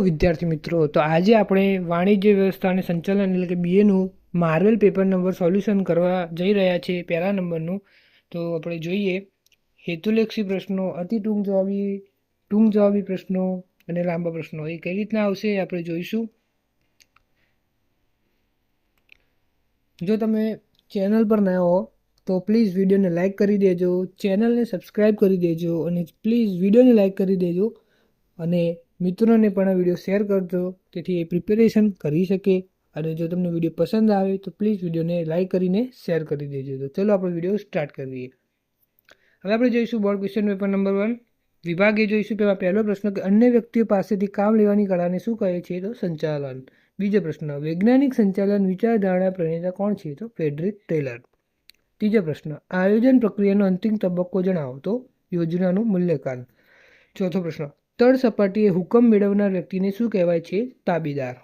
વિદ્યાર્થી મિત્રો, તો આજે આપણે વાણિજ્ય વ્યવસ્થા અને સંચાલન એટલે કે બીએનું માર્વેલ પેપર નંબર સોલ્યુશન કરવા જઈ રહ્યા છીએ. પહેલા નંબરનું તો આપણે જોઈએ હેતુલક્ષી પ્રશ્નો, અતિ ટૂંક જવાબી પ્રશ્નો અને લાંબા પ્રશ્નો એ કઈ રીતના આવશે આપણે જોઈશું. જો તમે ચેનલ પર નવા હો તો પ્લીઝ વિડીયોને લાઇક કરી દેજો, ચેનલને સબસ્ક્રાઈબ કરી દેજો અને પ્લીઝ વિડીયોને લાઇક કરી દેજો અને મિત્રોને પણ આ વિડીયો શેર કરજો તેથી એ પ્રિપેરેશન કરી શકે. અને જો તમને વિડીયો પસંદ આવે તો પ્લીઝ વિડીયોને લાઇક કરીને શેર કરી દેજો. તો ચલો આપણે વિડીયો સ્ટાર્ટ કરીએ. હવે આપણે જોઈશું બોર્ડ ક્વેશ્ચન પેપર નંબર 1 વિભાગે જોઈશું. પહેલો પ્રશ્ન કે અન્ય વ્યક્તિઓ પાસેથી કામ લેવાની કળાને શું કહે છે? તો સંચાલન. બીજો પ્રશ્ન વૈજ્ઞાનિક સંચાલન વિચારધારણા પ્રણેતા કોણ છે? તો ફ્રેડરિક ટેલર. ત્રીજો પ્રશ્ન આયોજન પ્રક્રિયાનો અંતિમ તબક્કો જણાવો. તો યોજનાનું મૂલ્યાંકન. ચોથો પ્રશ્ન તળ સપાટીએ હુકમ મેળવનાર વ્યક્તિને શું કહેવાય છે? તાબેદાર.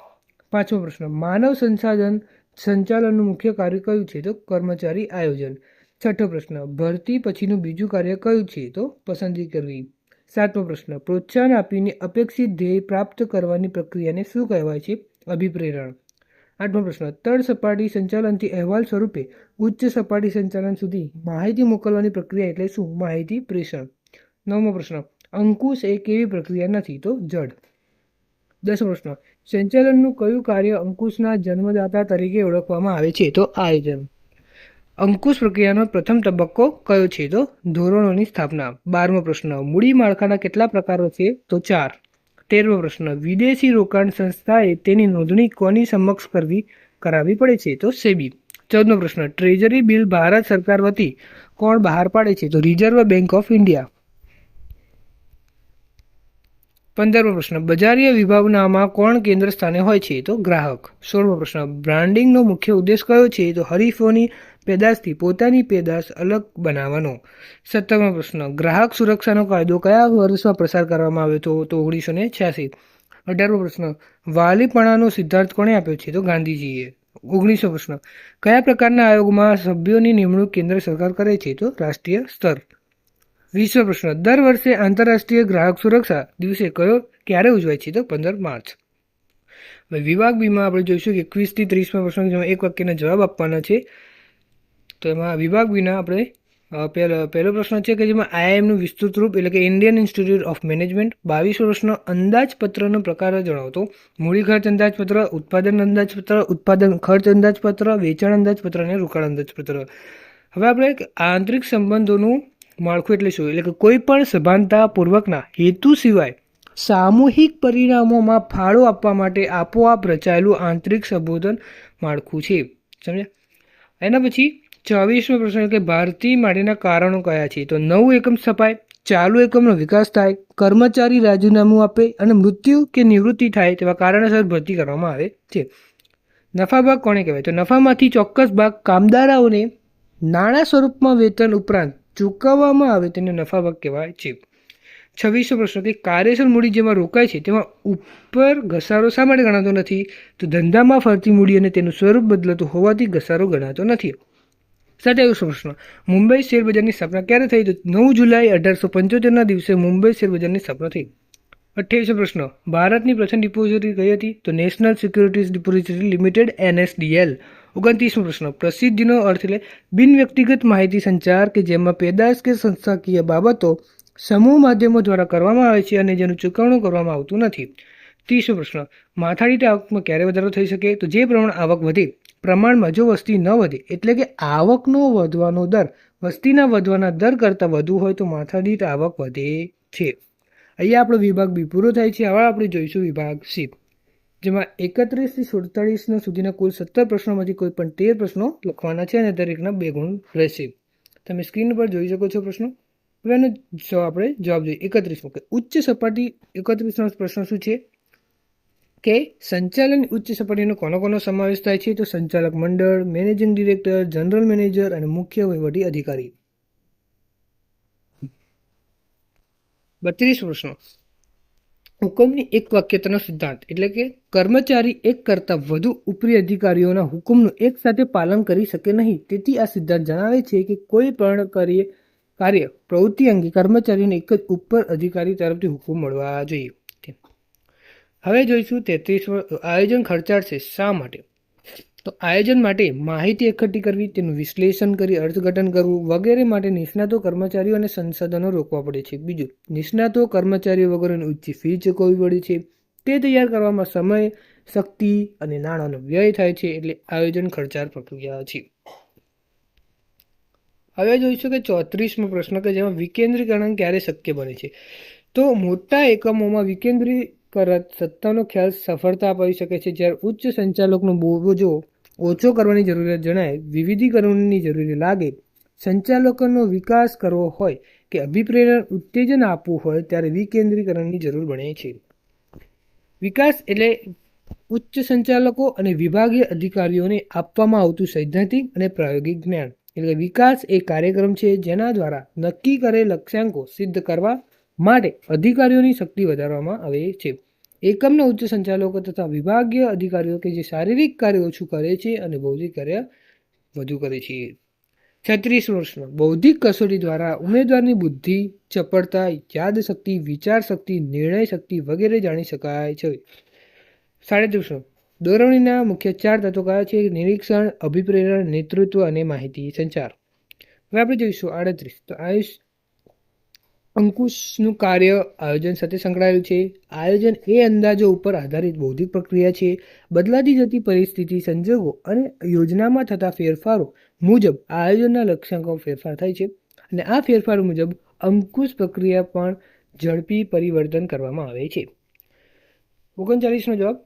પાંચમો પ્રશ્ન માનવ સંસાધન સંચાલનનું મુખ્ય કાર્ય કયું છે? તો કર્મચારી આયોજન. છઠ્ઠો પ્રશ્ન ભરતી પછીનું બીજું કાર્ય કયું છે? તો પસંદગી કરવી. સાતમો પ્રશ્ન પ્રોત્સાહન આપીને અપેક્ષિત ધ્યેય પ્રાપ્ત કરવાની પ્રક્રિયાને શું કહેવાય છે? અભિપ્રેરણ. આઠમો પ્રશ્ન તળ સપાટી સંચાલનથી અહેવાલ સ્વરૂપે ઉચ્ચ સપાટી સંચાલન સુધી માહિતી મોકલવાની પ્રક્રિયા એટલે શું? માહિતી પ્રેષણ. નવમો પ્રશ્ન અંકુશ એ કેવી પ્રક્રિયા નથી? તો જડ. 10મો પ્રશ્ન સંચાલનનું કયું કાર્ય અંકુશના જન્મદાતા તરીકે ઓળખવામાં આવે છે? તો આયોજન. અંકુશ પ્રક્રિયાનો પ્રથમ તબક્કો કયો છે? તો ધોરણોની સ્થાપના. 12મો પ્રશ્ન મૂડી માળખાના કેટલા પ્રકારો છે? તો 4. 13મો પ્રશ્ન વિદેશી રોકાણ સંસ્થાએ તેની નોંધણી કોની સમક્ષ કરાવવી પડે છે? તો સેબી. 14મો પ્રશ્ન ટ્રેઝરી બિલ ભારત સરકાર વતી કોણ બહાર પાડે છે? તો રિઝર્વ બેંક ઓફ ઇન્ડિયા. 15મો પ્રશ્ન બજારીય વિભાવનામાં કોણ કેન્દ્ર સ્થાને હોય છે? તો ગ્રાહક. 16મો પ્રશ્ન બ્રાન્ડિંગનો મુખ્ય ઉદ્દેશ કયો છે? તો હરીફોની પેદાશથી પોતાની પેદાશ અલગ બનાવવાનો. 17મો પ્રશ્ન ગ્રાહક સુરક્ષાનો કાયદો કયા વર્ષમાં પસાર કરવામાં આવ્યો હતો? તો 1986. 18મો પ્રશ્ન વાલીપણાનો સિદ્ધાંત કોણે આપ્યો છે? તો ગાંધીજીએ. 19મો પ્રશ્ન કયા પ્રકારના આયોગમાં સભ્યોની નિમણૂક કેન્દ્ર સરકાર કરે છે? તો રાષ્ટ્રીય સ્તર. 20મો પ્રશ્ન દર વર્ષે આંતરરાષ્ટ્રીય ગ્રાહક સુરક્ષા દિવસે ક્યારે ઉજવાય છે? તો 15 માર્ચ. હવે વિભાગ બીમાં આપણે જોઈશું કે 21 થી 30મા પ્રશ્ન જેમાં એક વાક્યના જવાબ આપવાના છે. તો એમાં વિભાગ બીના આપણે પહેલો પ્રશ્ન છે કે જેમાં આઈઆઈએમનું વિસ્તૃત રૂપ એટલે કે ઇન્ડિયન ઇન્સ્ટિટ્યૂટ ઓફ મેનેજમેન્ટ. 22મો પ્રશ્ન અંદાજપત્રનો પ્રકાર જણાવો. તો મૂડી ખર્ચ અંદાજપત્ર, ઉત્પાદન અંદાજપત્ર, ઉત્પાદન ખર્ચ અંદાજપત્ર, વેચાણ અંદાજપત્ર અને રોકાણ અંદાજપત્ર. હવે આપણે આંતરિક સંબંધોનું માળખું એટલે શું? એટલે કે કોઈ પણ સભાનતાપૂર્વકના હેતુ સિવાય સામૂહિક પરિણામોમાં ફાળો આપવા માટે આપોઆપ રચાયેલું આંતરિક સંબોધન માળખું છે. સમજ્યા? એના પછી 24મો પ્રશ્ન કે ભારતીય માટેના કારણો કયા છે? તો નવું એકમ સ્થપાય, ચાલુ એકમનો વિકાસ થાય, કર્મચારી રાજીનામું આપે અને મૃત્યુ કે નિવૃત્તિ થાય તેવા કારણોસર ભરતી કરવામાં આવે છે. નફા ભાગ કોને કહેવાય? તો નફામાંથી ચોક્કસ ભાગ કામદારોને નાણાં સ્વરૂપમાં વેતન ઉપરાંત ચૂકવવામાં આવે તેને નફા ભાગ કહેવાય છે. 26મો પ્રશ્ન કે કાર્યશીલ મૂડી જેમાં રોકાય છે તેમાં ઉપર ઘસારો શા માટે ગણાતો નથી? તો ધંધામાં ફરતી મૂડી અને તેનું સ્વરૂપ બદલાતું હોવાથી ઘસારો ગણાતો નથી. 27મો પ્રશ્ન મુંબઈ શેરબજારની સ્થાપના ક્યારે થઈ? તો 9 જુલાઈ 1875ના દિવસે મુંબઈ શેરબજારની સ્થાપના થઈ. 28મો પ્રશ્ન ભારતની પ્રથમ ડિપોઝિટરી કઈ હતી? તો national securities depository limited NSDL. 29મો પ્રશ્ન પ્રસિદ્ધિનો અર્થ એટલે બિન વ્યક્તિગત માહિતી સંચાર કે જેમાં પેદાશ કે સંસ્થાકીય બાબતો સમૂહ માધ્યમો દ્વારા કરવામાં આવે છે અને જેનું ચૂકવણું કરવામાં આવતું નથી. 30મો પ્રશ્ન માથાદીઠ આવકમાં ક્યારે વધારો થઈ શકે? તો જે પ્રમાણે આવક વધે પ્રમાણમાં જો વસ્તી ન વધે એટલે કે આવકનો વધવાનો દર વસ્તીના વધવાના દર કરતાં વધુ હોય તો માથાદીઠ આવક વધે છે. અહીંયા આપણો વિભાગ બી પૂરો થાય છે. હવે આપણે જોઈશું વિભાગ સી જેમાં 31 થી 47 સુધીના કુલ 17 પ્રશ્નોમાંથી કોઈ પણ 13 પ્રશ્નો લખવાના છે અને દરેકના 2 ગુણ રહેશે. તમે સ્ક્રીન પર જોઈ શકો છો પ્રશ્નો. હવે એનો આપણે જવાબ જોઈએ. 31મો કે ઉચ્ચ સપાટી 31મો પ્રશ્ન શું છે કે સંચાલન ઉચ્ચ સપાટીનો કોનો સમાવેશ થાય છે? તો સંચાલક મંડળ, મેનેજિંગ ડિરેક્ટર, જનરલ મેનેજર અને મુખ્ય વહીવટી અધિકારી. 32મો પ્રશ્ન હુકમની એક વાક્યતાનો સિદ્ધાંત એટલે કે કર્મચારી એક કરતાં વધુ ઉપરી અધિકારીઓના હુકમનું એક સાથે પાલન કરી શકે નહીં. તેથી આ સિદ્ધાંત જણાવે છે કે કોઈ પણ કાર્ય પ્રવૃત્તિ અંગે કર્મચારીને એક જ ઉપર અધિકારી તરફથી હુકમ મળવા જોઈએ. હવે જોઈશું 33 આયોજન ખર્ચાળ છે. શા માટે? તો આયોજન માટે માહિતી એકઠી કરવી, તેનું વિશ્લેષણ કરી અર્થઘટન કરવું વગેરે માટે નિષ્ણાતો, કર્મચારીઓ અને સંસાધનો રોકવા પડે છે. બીજું, નિષ્ણાતો કર્મચારીઓ વગેરેની ઊંચી ફી ચૂકવવી પડે છે. તે તૈયાર કરવામાં સમય, શક્તિ અને નાણાંનો વ્યય થાય છે. એટલે આયોજન ખર્ચાળ પ્રક્રિયા છે. હવે જોઈશું કે 34મો પ્રશ્ન કે જેમાં વિકેન્દ્રીકરણ ક્યારે શક્ય બને છે. તો મોટા એકમોમાં વિકેન્દ્રીકૃત સત્તાનો ખ્યાલ સફળતા અપાવી શકે છે. જ્યારે ઉચ્ચ સંચાલકનો બોજો ઓછો કરવાની જરૂરિયાત જણાય, વિવિધીકરણની જરૂરી લાગે, સંચાલકોનો વિકાસ કરવો હોય કે અભિપ્રેરણ ઉત્તેજન આપવું હોય ત્યારે વિકેન્દ્રીકરણની જરૂર બને છે. વિકાસ એટલે ઉચ્ચ સંચાલકો અને વિભાગીય અધિકારીઓને આપવામાં આવતું સૈદ્ધાંતિક અને પ્રાયોગિક જ્ઞાન. એટલે વિકાસ એ કાર્યક્રમ છે જેના દ્વારા નક્કી કરેલ લક્ષ્યાંકો સિદ્ધ કરવા માટે અધિકારીઓની શક્તિ વધારવામાં આવે છે. એકમના ઉચ્ચ સંચાલકો તથા વિભાગીય અધિકારીઓ કે જે શારીરિક કાર્ય ઓછું કરે છે અને બૌદ્ધિક કાર્ય વધુ કરે છે. 36 પ્રશ્ન, બૌદ્ધિક કસોટી દ્વારા ઉમેદવારની બુદ્ધિ, ચપળતા, યાદશક્તિ, વિચાર શક્તિ, નિર્ણય શક્તિ વગેરે જાણી શકાય છે. 37 દોરવણીના મુખ્ય 4 તત્વો કયા છે? નિરીક્ષણ, અભિપ્રેરણ, નેતૃત્વ અને માહિતી સંચાર. હવે આપણે જોઈશું 38. તો અંકુશનું કાર્ય આયોજન સાથે સંકળાયેલું છે. આયોજન એ અંદાજો ઉપર આધારિત બૌદ્ધિક પ્રક્રિયા છે. બદલાતી જતી પરિસ્થિતિ, સંજોગો અને યોજનામાં થતા ફેરફારો મુજબ આયોજનના લક્ષ્યાંકોમાં ફેરફાર થાય છે. અને આ ફેરફારો મુજબ અંકુશ પ્રક્રિયા પણ ઝડપી પરિવર્તન કરવામાં આવે છે. 39નો જવાબ,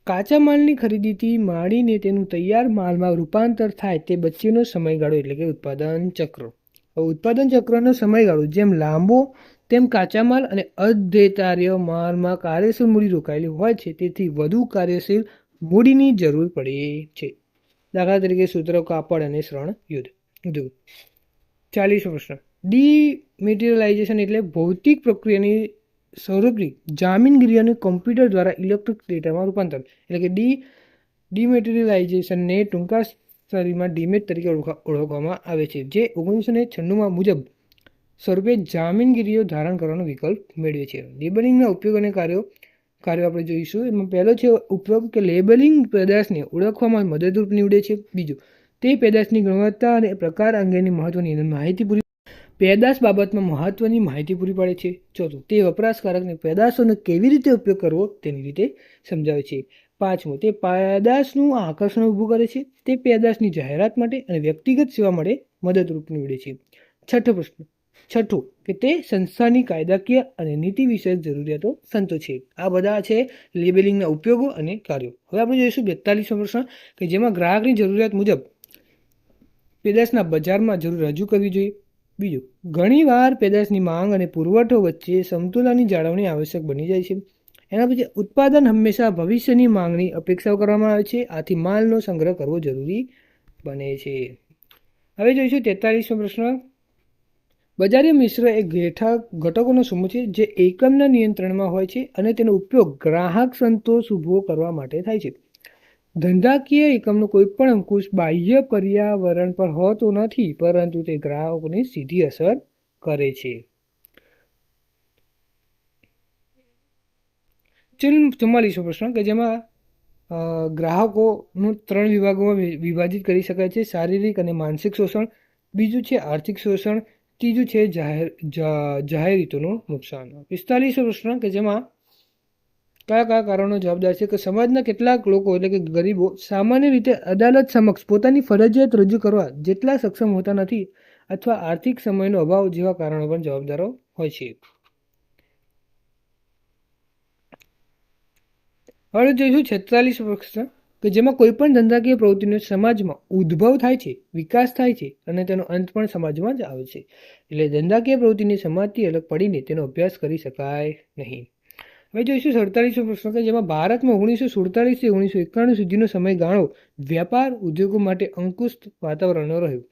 કાચા માલની ખરીદીથી માંડીને તેનું તૈયાર માલમાં રૂપાંતર થાય તે વચ્ચેનો સમયગાળો એટલે કે ઉત્પાદન ચક્ર. ઉત્પાદન ચક્રનો સમયગાળો જેમ લાંબો તેમ કાચા માલ અને અધ્યેતાર્ય માલમાં કાર્યશીલ મૂડી રોકાયેલી હોય છે. તેથી વધુ કાર્યશીલ મૂડીની જરૂર પડે છે. દાખલા તરીકે સૂત્ર, કાપડ અને શ્રણ ઉદ્યોગ. 40મો પ્રશ્ન, ડીમેટીરિયલાઇઝેશન એટલે ભૌતિક પ્રક્રિયાની સ્વરૂપની જામીનગીરી અને કોમ્પ્યુટર દ્વારા ઇલેક્ટ્રિક ડેટામાં રૂપાંતર. એટલે કે ડીમેટીરિયલાઇઝેશનને ટૂંકા શરીરમાં ડીમેટ તરીકે ઓળખવામાં આવે છે, જે 1996 મુજબ સ્વરૂપે જામીનગીરીઓ ધારણ કરવાનો વિકલ્પ મેળવે છે. લેબલિંગના ઉપયોગ અને કાર્યો આપણે જોઈશું. એમાં પહેલો છે ઉપયોગ કે લેબલિંગ પેદાશને ઓળખવામાં મદદરૂપ નીવડે છે. બીજું, તે પેદાશની ગુણવત્તા અને પ્રકાર અંગેની મહત્વની માહિતી પેદાશ બાબતમાં મહત્વની માહિતી પૂરી પાડે છે. ચોથું, તે વપરાશકારકને પેદાશોનો કેવી રીતે ઉપયોગ કરવો તેની રીતે સમજાવે છે. 5મું, તે પેદાશનું આકર્ષણ ઊભું કરે છે. તે પેદાશની જાહેરાત માટે અને વ્યક્તિગત સેવા માટે મદદરૂપ નીવડે છે. છઠ્ઠું, કે તે સંસ્થાની કાયદાકીય અને નીતિ વિષયક જરૂરિયાતો સંતોષે. આ બધા છે લેબલિંગના ઉપયોગો અને કાર્યો. હવે આપણે જોઈશું 42મો પ્રશ્ન કે જેમાં ગ્રાહકની જરૂરિયાત મુજબ પેદાશના બજારમાં જરૂર રજૂ કરવી જોઈએ. બીજું, ઘણીવાર પેદાશની માંગ અને પુરવઠો વચ્ચે સમતુલાની જાળવણી આવશ્યક બની જાય છે. એના પછી ઉત્પાદન હંમેશા ભવિષ્યની માંગની અપેક્ષાઓ કરવામાં આવે છે. આથી માલનો સંગ્રહ કરવો જરૂરી બને છે. હવે જોઈશું 43મો પ્રશ્ન, બજારીય મિશ્ર એ ઘટકોનો સમૂહ છે જે એકમના નિયંત્રણમાં હોય છે અને તેનો ઉપયોગ ગ્રાહક સંતોષ ઊભો કરવા માટે થાય છે. ધંધાકીય એકમનો કોઈ પણ અંકુશ બાહ્ય પર્યાવરણ પર હોતો નથી, પરંતુ તે ગ્રાહકોને સીધી અસર કરે છે. 44મો પ્રશ્ન કે જેમાં ગ્રાહકોનું 3 વિભાગોમાં વિભાજિત કરી શકાય છે: શારીરિક અને માનસિક શોષણ, બીજું છે આર્થિક શોષણ, ત્રીજું છે જાહેર હિતોનું નુકસાન. 45મો પ્રશ્ન કે જેમાં કયા કારણો જવાબદાર છે? કે સમાજના કેટલાક લોકો એટલે કે ગરીબો સામાન્ય રીતે અદાલત સમક્ષ પોતાની ફરજિયાત રજૂ કરવા જેટલા સક્ષમ હોતા નથી, અથવા આર્થિક સમયનો અભાવ જેવા કારણો પણ જવાબદારો હોય છે. હવે જોઈશું 46મો પ્રશ્ન કે જેમાં કોઈ પણ ધંધાકીય પ્રવૃત્તિનો સમાજમાં ઉદ્ભવ થાય છે, વિકાસ થાય છે અને તેનો અંત પણ સમાજમાં જ આવે છે. એટલે ધંધાકીય પ્રવૃત્તિને સમાજથી અલગ પડીને તેનો અભ્યાસ કરી શકાય નહીં. હવે જોઈશું 47મો પ્રશ્ન કે જેમાં ભારતમાં 1947 થી 1991 સુધીનો સમયગાળો વ્યાપાર ઉદ્યોગો માટે અંકુશ વાતાવરણનો રહ્યો.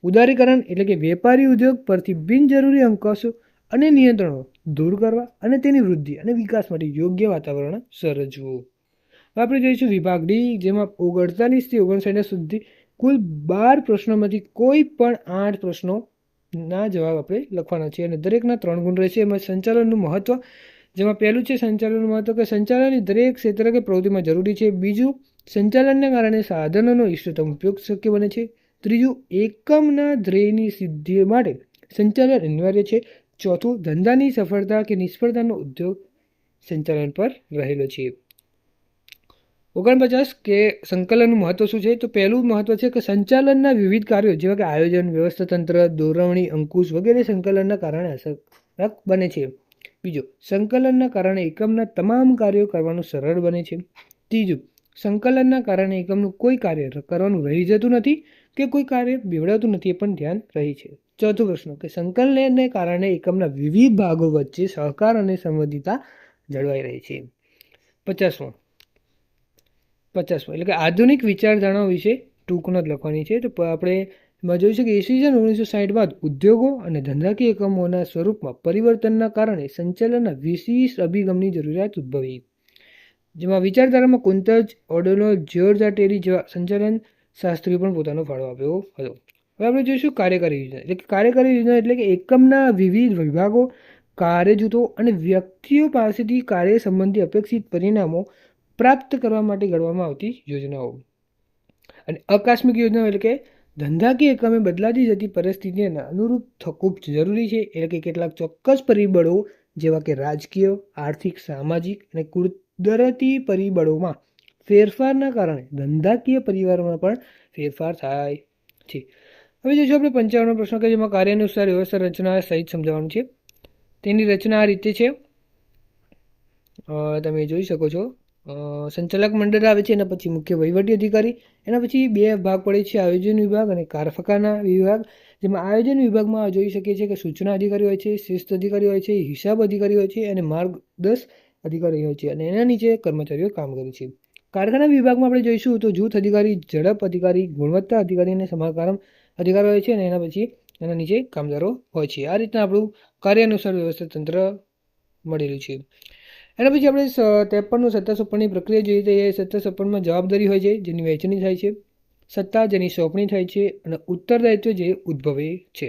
ઉદારીકરણ એટલે કે વેપારી ઉદ્યોગ પરથી બિનજરૂરી અંકુશો અને નિયંત્રણો દૂર કરવા અને તેની વૃદ્ધિ અને વિકાસ માટે યોગ્ય વાતાવરણ સર્જવું. આપણે જોઈશું વિભાગ ડી, જેમાં 48 થી 59 સુધી કુલ 12 પ્રશ્નોમાંથી કોઈ પણ 8 પ્રશ્નોના જવાબ આપણે લખવાના છે અને દરેકના 3 ગુણ રહેશે. એમાં સંચાલનનું મહત્વ, જેમાં પહેલું છે સંચાલનનું મહત્વ, કે સંચાલનની દરેક ક્ષેત્ર કે પ્રવૃત્તિમાં જરૂરી છે. બીજું, સંચાલનને કારણે સાધનોનો ઇષ્ટતમ ઉપયોગ શક્ય બને છે. ત્રીજું, એકમના ધ્યેયની સિદ્ધિ માટે સંચાલન અનિવાર્ય છે. ચોથું, ધંધાની સફળતા કે નિષ્ફળતાનો ઉદ્યોગ સંચાલન પર રહેલો છે. 49 કે સંકલનનું મહત્વ શું છે? તો પહેલું મહત્વ છે કે સંચાલનના વિવિધ કાર્યો જેવા કે આયોજન, વ્યવસ્થાતંત્ર, દોરવણી, અંકુશ વગેરે સંકલનના કારણે અસરકારક બને છે. બીજું, સંકલનના કારણે એકમના તમામ કાર્યો કરવાનું સરળ બને છે. ત્રીજું, સંકલનના કારણે એકમનું કોઈ કાર્ય કરવાનું રહી જતું નથી કે કોઈ કાર્ય બેવડાતું નથી, એ પણ ધ્યાન રહે છે. ચોથો પ્રશ્ન, કે સંકલનને કારણે એકમના વિવિધ ભાગો વચ્ચે સહકાર અને સંબંધિતતા જળવાઈ રહે છે. 50મો એટલે કે આધુનિક વિચારધારણાઓ વિશે ટૂંક નોંધ લખવાની છે. તો આપણે એમાં જોઈશું કે ઈસવીસન 1960 બાદ ઉદ્યોગો અને ધંધાકીય એકમોના સ્વરૂપમાં પરિવર્તનના કારણે સંચાલનના વિશિષ્ટ અભિગમની જરૂરિયાત ઉદ્ભવી, જેમાં વિચારધારામાં કુંતજ, ઓડોનો, જ્યોર્જ ટેરી જેવા સંચાલન શાસ્ત્રીઓ પણ પોતાનો ફાળો આપ્યો હતો. હવે આપણે જોઈશું કાર્યકારી યોજના. એટલે કે કાર્યકારી યોજના એટલે કે એકમના વિવિધ વિભાગો, કાર્યજૂથો અને વ્યક્તિઓ પાસેથી કાર્ય સંબંધી અપેક્ષિત પરિણામો પ્રાપ્ત કરવા માટે ઘડવામાં આવતી યોજનાઓ. અને આકસ્મિક યોજનાઓ એટલે કે ધંધાકીય એકમે બદલાતી જતી પરિસ્થિતિને અનુરૂપ ખૂબ જરૂરી છે. એટલે કે કેટલાક ચોક્કસ પરિબળો જેવા કે રાજકીય, આર્થિક, સામાજિક અને કુદરતી પરિબળોમાં ફેરફારના કારણે ધંધાકીય પરિવારમાં પણ ફેરફાર થાય છે. હવે જોઈશું આપણે 55મો પ્રશ્ન, કે જેમાં કાર્યાનુસાર વ્યવસ્થા રચના સહિત સમજાવવાનું છે. તેની રચના આ રીતે છે, તમે જોઈ શકો છો. સંચાલક મંડળ આવે છે, એના પછી મુખ્ય વહીવટી અધિકારી, એના પછી બે ભાગ પડે છે, આયોજન વિભાગ અને કારફકાના વિભાગ. જેમાં આયોજન વિભાગમાં જોઈ શકીએ છીએ કે સૂચના અધિકારી હોય છે, શિસ્ત અધિકારી હોય છે, હિસાબ અધિકારી હોય છે અને માર્ગદર્શ અધિકારી હોય છે, અને એના નીચે કર્મચારીઓ કામ કરે છે. કારખાના વિભાગમાં આપણે જોઈશું તો જૂથ અધિકારી, ઝડપ અધિકારી, ગુણવત્તા અધિકારી અને સમારકામ અધિકારી હોય છે, અને એના પછી એના નીચે કામદારો હોય છે. આ રીતના આપણું કાર્યાનુસાર વ્યવસ્થા તંત્ર મળેલું છે. એના પછી આપણે 53 સત્તા સોંપણીની પ્રક્રિયા જોઈએ તો એ સત્તા સોંપણીમાં જવાબદારી હોય છે જેની વહેંચણી થાય છે, સત્તા જેની સોંપણી થાય છે અને ઉત્તરદાયિત્વ જે ઉદ્ભવે છે.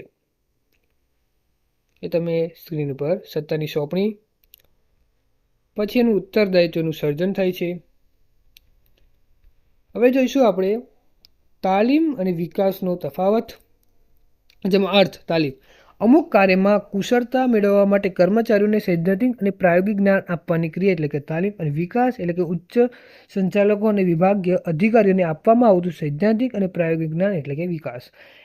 એ તમે સ્ક્રીન ઉપર સત્તાની સોંપણી, પછી એનું ઉત્તરદાયિત્વનું સર્જન થાય છે. હવે જોઈશું આપણે તાલીમ અને વિકાસનો તફાવત, જેમાં અર્થ તાલીમ અમુક કાર્યમાં કુશળતા મેળવવા માટે કર્મચારીઓને સૈદ્ધાંતિક અને પ્રાયોગિક જ્ઞાન આપવાની ક્રિયા એટલે કે તાલીમ, અને વિકાસ એટલે કે ઉચ્ચ સંચાલકો અને વિભાગીય અધિકારીઓને આપવામાં આવતું સૈદ્ધાંતિક અને પ્રાયોગિક જ્ઞાન એટલે કે વિકાસ.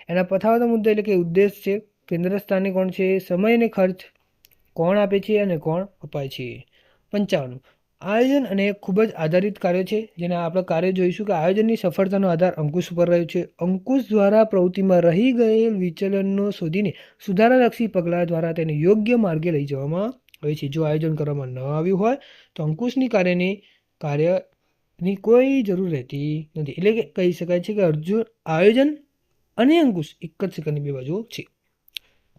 એના પછાતનો મુદ્દો એટલે કે ઉદ્દેશ છે, કેન્દ્ર સ્થાને કોણ છે, સમય અને ખર્ચ કોણ આપે છે અને કોણ અપાય છે. 55 આયોજન અને ખૂબ જ આધારિત કાર્યો છે, જેના આપણે કાર્ય જોઈશું કે આયોજનની સફળતાનો આધાર અંકુશ ઉપર રહ્યો છે. અંકુશ દ્વારા પ્રવૃત્તિમાં રહી ગયેલ વિચલનનો શોધીને સુધારાલક્ષી પગલાં દ્વારા તેને યોગ્ય માર્ગે લઈ જવામાં આવે છે. જો આયોજન કરવામાં ન આવ્યું હોય તો અંકુશની કાર્યની કોઈ જરૂર રહેતી નથી. એટલે કે કહી શકાય છે કે આયોજન અને અંકુશ એક જ સિક્કાની બે બાજુઓ છે.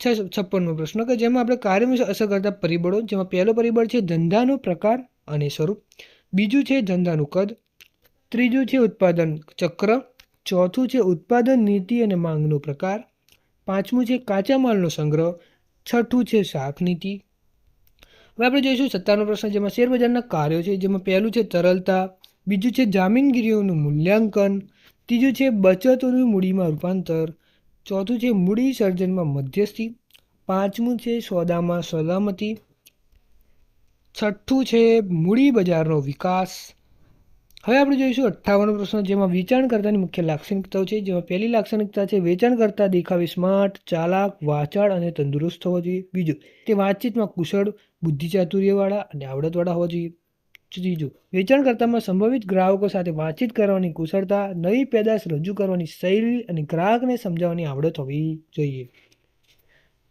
56મો પ્રશ્ન, કે જેમાં આપણે કાર્યમાં અસર કરતા પરિબળો, જેમાં પહેલો પરિબળ છે ધંધાનો પ્રકાર અને સ્વરૂપ, બીજું છે ધંધાનું કદ, ત્રીજું છે ઉત્પાદન ચક્ર, ચોથું છે ઉત્પાદન નીતિ અને માંગનો પ્રકાર, પાંચમું છે કાચા માલનો સંગ્રહ, છઠ્ઠું છે શાક નીતિ. હવે આપણે જોઈશું 57મો પ્રશ્ન, જેમાં શેરબજારના કાર્યો છે, જેમાં પહેલું છે તરલતા, બીજું છે જામીનગીરીઓનું મૂલ્યાંકન, ત્રીજું છે બચતોનું મૂડીમાં રૂપાંતર, ચોથું છે મૂડી સર્જનમાં મધ્યસ્થી, પાંચમું છે સોદામાં સલામતી, છઠ્ઠું છે મૂડી બજારનો વિકાસ. હવે આપણે જોઈશું 58મો પ્રશ્ન, જેમાં વેચાણકર્તાની મુખ્ય લાક્ષણિકતાઓ છે, જેમાં પહેલી લાક્ષણિકતા છે વેચાણકર્તા દેખાવે સ્માર્ટ, ચાલાક, વાચાળ અને તંદુરસ્ત હોવો જોઈએ. બીજું, તે વાતચીતમાં કુશળ, બુદ્ધિચાતુર્યવાળા અને આવડતવાળા હોવા જોઈએ. ત્રીજું, વેચાણકર્તામાં સંભવિત ગ્રાહકો સાથે વાતચીત કરવાની કુશળતા, નવી પેદાશ રજૂ કરવાની શૈલી અને ગ્રાહકને સમજાવવાની આવડત હોવી જોઈએ.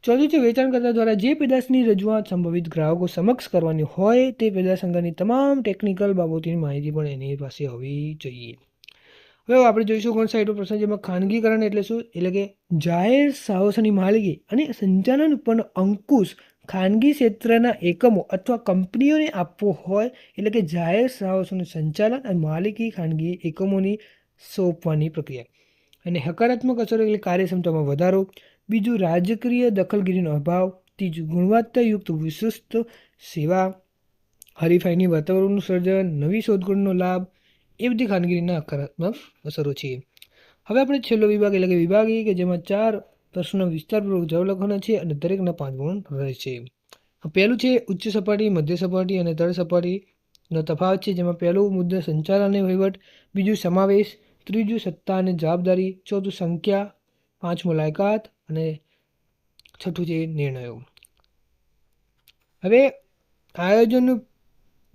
ચોથું છે વેચાણકર્તા દ્વારા જે પેદાશની રજૂઆત સંભવિત ગ્રાહકો સમક્ષ કરવાની હોય તે પેદાશ અંગેની તમામ ટેકનિકલ બાબતોની માહિતી પણ એની પાસે હોવી જોઈએ. હવે આપણે જોઈશું 59મો પ્રશ્ન, જેમાં ખાનગીકરણ એટલે શું? એટલે કે જાહેર સાહસોની માલિકી અને સંચાલન ઉપરનો અંકુશ ખાનગી ક્ષેત્રના એકમો અથવા કંપનીઓને આપવો હોય, એટલે કે જાહેર સાહસોનું સંચાલન અને માલિકી ખાનગી એકમોની સોંપવાની પ્રક્રિયા. અને હકારાત્મક અસરો એટલે કાર્યક્ષમતામાં વધારો, બીજું રાજકીય દખલગીરીનો અભાવ, ત્રીજું ગુણવત્તાયુક્ત વિશિષ્ટ સેવા, હરીફાઈની વાતાવરણનું સર્જન, નવી શોધખોળનો લાભ, એ બધી કામગીરીના હકારાત્મક અસરો છે. હવે આપણે છેલ્લો વિભાગ એટલે કે વિભાગ E, કે જેમાં 4 પ્રશ્નો વિસ્તારપૂર્વક જવાબ લખવાના છે અને દરેકના 5 ગુણ રહે છે. પહેલું છે ઉચ્ચ સપાટી, મધ્ય સપાટી અને તળ સપાટીનો તફાવત છે, જેમાં પહેલો મુદ્દો સંચાલન અને વહીવટ, બીજું સમાવેશ, ત્રીજું સત્તા અને જવાબદારી, ચોથું સંખ્યા, પાંચમું લાયકાત અને છઠ્ઠું છે નિર્ણયો. હવે આયોજનનું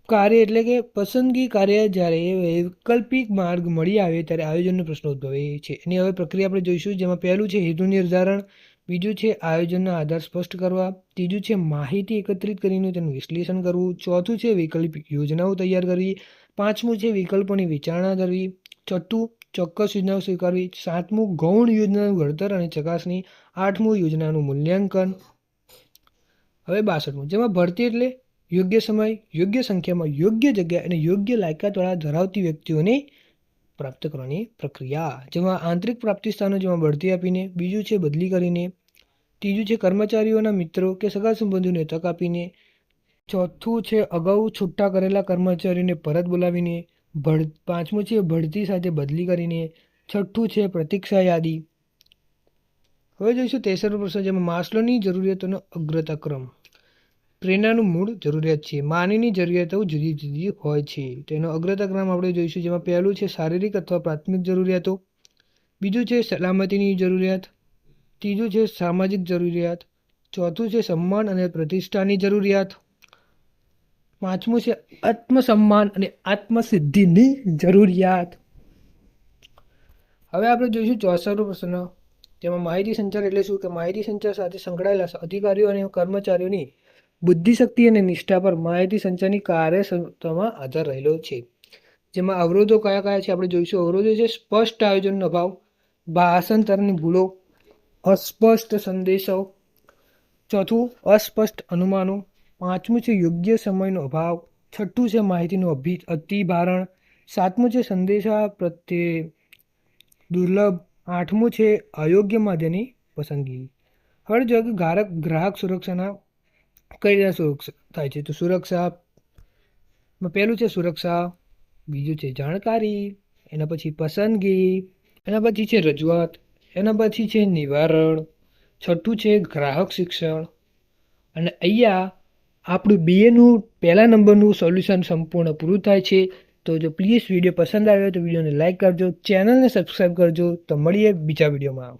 કાર્ય એટલે કે પસંદગી કાર્ય જ્યારે વૈકલ્પિક માર્ગ મળી આવે ત્યારે આયોજનનો પ્રશ્ન ઉદ્ભવે છે. એની હવે પ્રક્રિયા આપણે જોઈશું, જેમાં પહેલું છે હેતુ નિર્ધારણ, બીજું છે આયોજનના આધાર સ્પષ્ટ કરવા, ત્રીજું છે માહિતી એકત્રિત કરીને તેનું વિશ્લેષણ કરવું, ચોથું છે વૈકલ્પિક યોજનાઓ તૈયાર કરવી, પાંચમું છે વિકલ્પોની વિચારણા કરવી, છઠ્ઠું ચોક્કસ યોજનાઓ સ્વીકારવી, સાતમું ગૌણ યોજનાનું ઘડતર અને ચકાસણી, આઠમું યોજનાનું મૂલ્યાંકન. હવે 62મું, જેમાં ભરતી એટલે યોગ્ય સમય, યોગ્ય સંખ્યામાં, યોગ્ય જગ્યા અને યોગ્ય લાયકાતવાળા ધરાવતી વ્યક્તિઓને પ્રાપ્ત કરવાની પ્રક્રિયા, જેમાં આંતરિક પ્રાપ્તિ સ્થાનો જેમાં બઢતી આપીને, બીજું છે બદલી કરીને, ત્રીજું છે કર્મચારીઓના મિત્રો કે સગા સંબંધીઓને તક આપીને, ચોથું છે અગાઉ છૂટા કરેલા કર્મચારીઓને પરત બોલાવીને, પાંચમું છે બઢતી સાથે બદલી કરીને, છઠ્ઠું છે પ્રતીક્ષા યાદી. હવે જોઈશું 63મો પ્રશ્ન, જેમાં માસ્લોની જરૂરિયાતોનો અગ્રતા ક્રમ. પ્રેરણાનું મૂળ જરૂરિયાત છે. માનવીની જરૂરિયાતો જુદી જુદી હોય છે, તેનો અગ્રતા ક્રમ આપણે જોઈશું, જેમાં પહેલું છે શારીરિક અથવા પ્રાથમિક જરૂરિયાતો, બીજું છે સલામતીની જરૂરિયાત, ત્રીજું છે સામાજિક જરૂરિયાત, ચોથું છે સન્માન અને પ્રતિષ્ઠાની જરૂરિયાત, પાંચમું છે આત્મસન્માન અને આત્મસિદ્ધિની જરૂરિયાત. હવે આપણે જોઈશું 64મો પ્રશ્ન, તેમાં માહિતી સંચાર એટલે શું? કે માહિતી સંચાર સાથે સંકળાયેલા અધિકારીઓ અને કર્મચારીઓની બુદ્ધિશક્તિ અને નિષ્ઠા પર માહિતી સંચારની કાર્યક્ષમતામાં આધાર રહેલો છે. જેમાં અવરોધો કયા કયા છે આપણે જોઈશું. અવરોધો છે સ્પષ્ટ આયોજનનો અભાવ, ભાષાંતરની ભૂલો, અસ્પષ્ટ સંદેશો, ચોથું અસ્પષ્ટ અનુમાનો, પાંચમું છે યોગ્ય સમયનો અભાવ, છઠ્ઠું છે માહિતીનું અતિભારણ, સાતમું છે સંદેશા પ્રત્યે દુર્લભ, આઠમું છે અયોગ્ય માધ્યમની પસંદગી. હવે જો કે ગ્રાહક સુરક્ષાના કઈ રીતે સુરક્ષા થાય છે, તો સુરક્ષામાં પહેલું છે સુરક્ષા, બીજું છે જાણકારી, એના પછી પસંદગી, એના પછી છે રજૂઆત, એના પછી છે નિવારણ, છઠ્ઠું છે ગ્રાહક શિક્ષણ. અને અહીંયા આપણું BAનું પહેલા નંબરનું સોલ્યુશન સંપૂર્ણ પૂરું થાય છે. તો જો પ્લીઝ વિડીયો પસંદ આવ્યો તો વિડીયોને લાઇક કરજો, ચેનલને સબસ્ક્રાઈબ કરજો. તો મળીએ બીજા વિડીયોમાં.